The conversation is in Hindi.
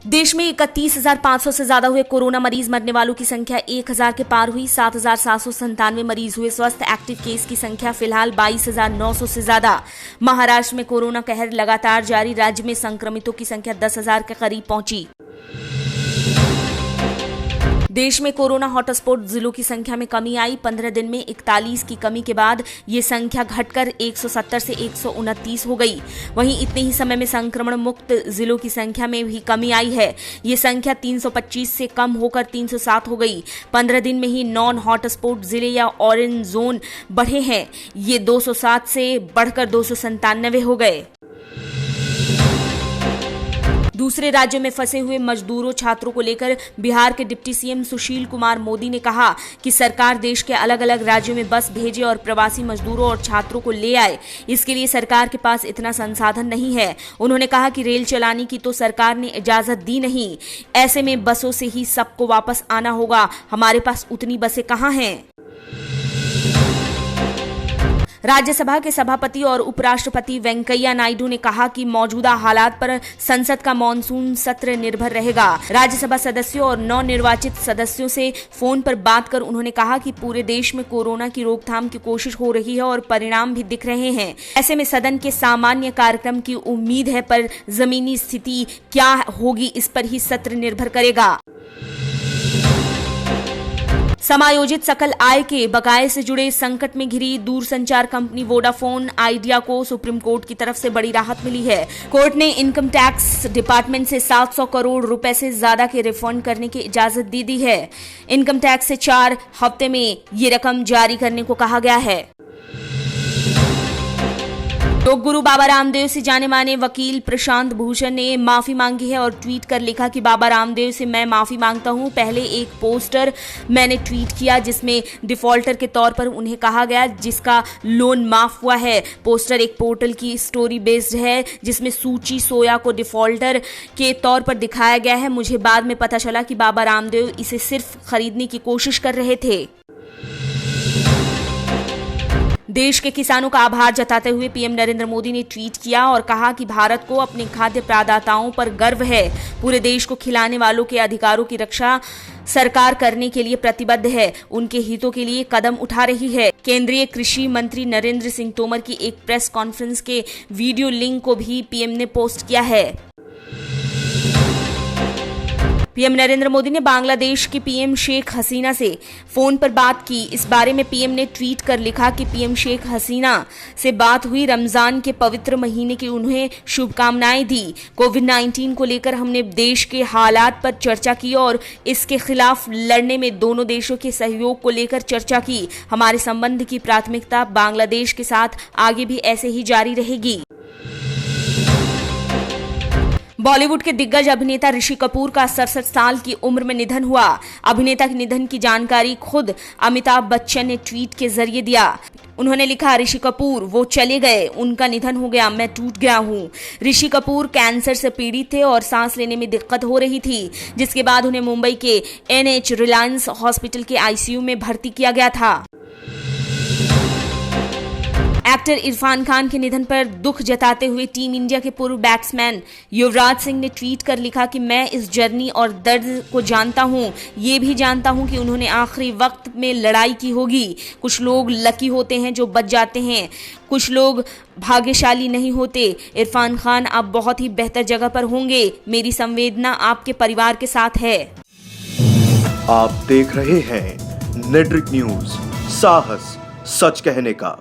देश में 31,500 से ज्यादा हुए कोरोना मरीज, मरने वालों की संख्या 1,000 के पार हुई। 7,797 मरीज हुए स्वस्थ। एक्टिव केस की संख्या फिलहाल 22,900 से ज्यादा। महाराष्ट्र में कोरोना कहर लगातार जारी। राज्य में संक्रमितों की संख्या 10,000 के करीब पहुंची। देश में कोरोना हॉटस्पॉट जिलों की संख्या में कमी आई। 15 दिन में 41 की कमी के बाद ये संख्या घटकर 170 से 129 हो गई। वहीं इतने ही समय में संक्रमण मुक्त जिलों की संख्या में भी कमी आई है। ये संख्या 325 से कम होकर 307 हो गई। 15 दिन में ही नॉन हॉटस्पॉट जिले या ऑरेंज जोन बढ़े हैं। ये 207 से बढ़कर 297 हो गए। दूसरे राज्यों में फंसे हुए मजदूरों, छात्रों को लेकर बिहार के डिप्टी सीएम सुशील कुमार मोदी ने कहा कि सरकार देश के अलग अलग राज्यों में बस भेजे और प्रवासी मजदूरों और छात्रों को ले आए। इसके लिए सरकार के पास इतना संसाधन नहीं है। उन्होंने कहा कि रेल चलाने की तो सरकार ने इजाजत दी नहीं, ऐसे में बसों से ही सबको वापस आना होगा। हमारे पास उतनी बसें कहां हैं। राज्यसभा के सभापति और उपराष्ट्रपति वेंकैया नायडू ने कहा कि मौजूदा हालात पर संसद का मॉनसून सत्र निर्भर रहेगा। राज्यसभा सदस्यों और नवनिर्वाचित सदस्यों से फोन पर बात कर उन्होंने कहा कि पूरे देश में कोरोना की रोकथाम की कोशिश हो रही है और परिणाम भी दिख रहे हैं। ऐसे में सदन के सामान्य कार्यक्रम की उम्मीद है, पर जमीनी स्थिति क्या होगी इस पर ही सत्र निर्भर करेगा। समायोजित सकल आय के बकाये से जुड़े संकट में घिरी दूरसंचार कंपनी वोडाफोन आइडिया को सुप्रीम कोर्ट की तरफ से बड़ी राहत मिली है। कोर्ट ने इनकम टैक्स डिपार्टमेंट से 700 करोड़ रुपए से ज्यादा के रिफंड करने की इजाजत दे दी है। इनकम टैक्स से 4 हफ्ते में ये रकम जारी करने को कहा गया है। योग गुरु बाबा रामदेव से जाने माने वकील प्रशांत भूषण ने माफी मांगी है और ट्वीट कर लिखा कि बाबा रामदेव से मैं माफी मांगता हूं। पहले एक पोस्टर मैंने ट्वीट किया जिसमें डिफॉल्टर के तौर पर उन्हें कहा गया जिसका लोन माफ हुआ है। पोस्टर एक पोर्टल की स्टोरी बेस्ड है जिसमें सूची सोया को डिफॉल्टर के तौर पर दिखाया गया है। मुझे बाद में पता चला कि बाबा रामदेव इसे सिर्फ खरीदने की कोशिश कर रहे थे। देश के किसानों का आभार जताते हुए पीएम नरेंद्र मोदी ने ट्वीट किया और कहा कि भारत को अपने खाद्य प्रदाताओं पर गर्व है। पूरे देश को खिलाने वालों के अधिकारों की रक्षा सरकार करने के लिए प्रतिबद्ध है, उनके हितों के लिए कदम उठा रही है। केंद्रीय कृषि मंत्री नरेंद्र सिंह तोमर की एक प्रेस कॉन्फ्रेंस के वीडियो लिंक को भी पीएम ने पोस्ट किया है। पीएम नरेंद्र मोदी ने बांग्लादेश की पीएम शेख हसीना से फोन पर बात की। इस बारे में पीएम ने ट्वीट कर लिखा कि पीएम शेख हसीना से बात हुई, रमजान के पवित्र महीने की उन्हें शुभकामनाएं दी। कोविड-19 को लेकर हमने देश के हालात पर चर्चा की और इसके खिलाफ लड़ने में दोनों देशों के सहयोग को लेकर चर्चा की। हमारे संबंध की प्राथमिकता बांग्लादेश के साथ आगे भी ऐसे ही जारी रहेगी। बॉलीवुड के दिग्गज अभिनेता ऋषि कपूर का 67 साल की उम्र में निधन हुआ। अभिनेता के निधन की जानकारी खुद अमिताभ बच्चन ने ट्वीट के जरिए दिया। उन्होंने लिखा, ऋषि कपूर वो चले गए, उनका निधन हो गया, मैं टूट गया हूँ। ऋषि कपूर कैंसर से पीड़ित थे और सांस लेने में दिक्कत हो रही थी, जिसके बाद उन्हें मुंबई के NH रिलायंस हॉस्पिटल के ICU में भर्ती किया गया था। एक्टर इरफान खान के निधन पर दुख जताते हुए टीम इंडिया के पूर्व बैट्समैन युवराज सिंह ने ट्वीट कर लिखा कि मैं इस जर्नी और दर्द को जानता हूं, ये भी जानता हूं कि उन्होंने आखिरी वक्त में लड़ाई की होगी। कुछ लोग लकी होते हैं जो बच जाते हैं, कुछ लोग भाग्यशाली नहीं होते। इरफान खान अब बहुत ही बेहतर जगह पर होंगे। मेरी संवेदना आपके परिवार के साथ है। आप देख रहे हैं नेट्रिक न्यूज, साहस सच कहने का।